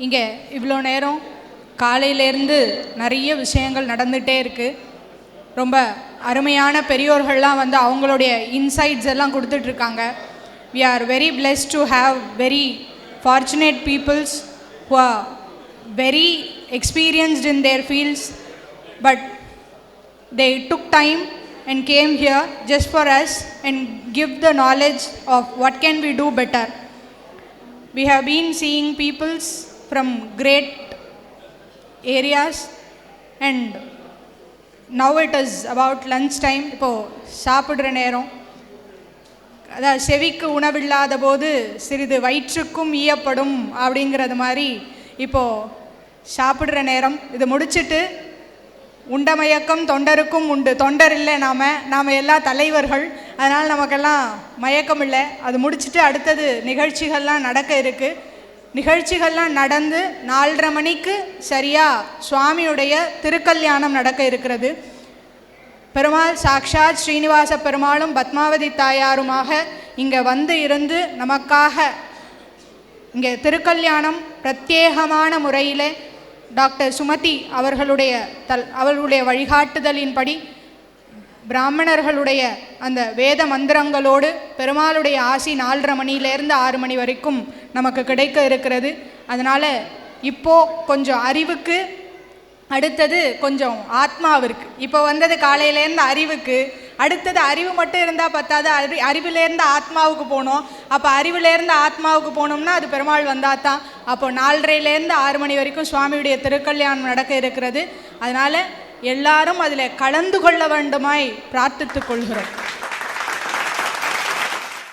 இங்கே இவ்வளோ நேரம் காலையிலேருந்து நிறைய விஷயங்கள் நடந்துகிட்டே இருக்குது. ரொம்ப அருமையான பெரியோர்கள்லாம் வந்து அவங்களுடைய இன்சைட்ஸ் எல்லாம் கொடுத்துட்ருக்காங்க. We are very blessed to have very fortunate peoples who are very experienced in their fields, but they took time and came here just for us and give the knowledge of what can we do better. We have been seeing peoples from great areas, and now it is about lunch time. இப்போது சாப்பிட்ற நேரம், அதாவது செவிக்கு உணவில்லாத போது சிறிது வயிற்றுக்கும் ஈயப்படும் அப்படிங்கிறது மாதிரி இப்போது சாப்பிட்ற நேரம். இது முடிச்சுட்டு உண்ட மயக்கம் தொண்டருக்கும் உண்டு, தொண்டர் இல்லை நாம் எல்லா தலைவர்கள், அதனால் நமக்கெல்லாம் மயக்கம் இல்லை. அது முடிச்சுட்டு அடுத்தது நிகழ்ச்சிகள்லாம் நடக்க இருக்குது. நிகழ்ச்சிகள்லாம் நடந்து 4:30 மணிக்கு சரியாக சுவாமியுடைய திருக்கல்யாணம் நடக்க இருக்கிறது. பெருமாள் சாக்ஷாத் ஸ்ரீனிவாச பெருமாளும் பத்மாவதி தாயாருமாக இங்கே வந்து இருந்து நமக்காக இங்கே திருக்கல்யாணம் பிரத்யேகமான முறையில் டாக்டர் சுமதி அவர்களுடைய வழிகாட்டுதலின்படி பிராமணர்களுடைய அந்த வேத மந்திரங்களோடு பெருமாளுடைய ஆசி 4:30 மணியிலேருந்து 6 மணி வரைக்கும் நமக்கு கிடைக்க இருக்கிறது. அதனால் இப்போது கொஞ்சம் அறிவுக்கு, அடுத்தது கொஞ்சம் ஆத்மாவிற்கு. இப்போ வந்தது காலையிலேருந்து அறிவுக்கு, அடுத்தது அறிவு மட்டும் இருந்தால் பத்தாது, அறிவிலேருந்து ஆத்மாவுக்கு போகணும். அப்போ அறிவிலேருந்து ஆத்மாவுக்கு போகணும்னா அது பெருமாள் வந்தால் தான். அப்போ 4:30லேருந்து 6 மணி வரைக்கும் சுவாமியுடைய திருக்கல்யாணம் நடக்க இருக்கிறது. அதனால் எல்லாரும் அதில் கலந்து கொள்ள வேண்டுமாய் பிரார்த்தித்துக் கொள்கிறோம்.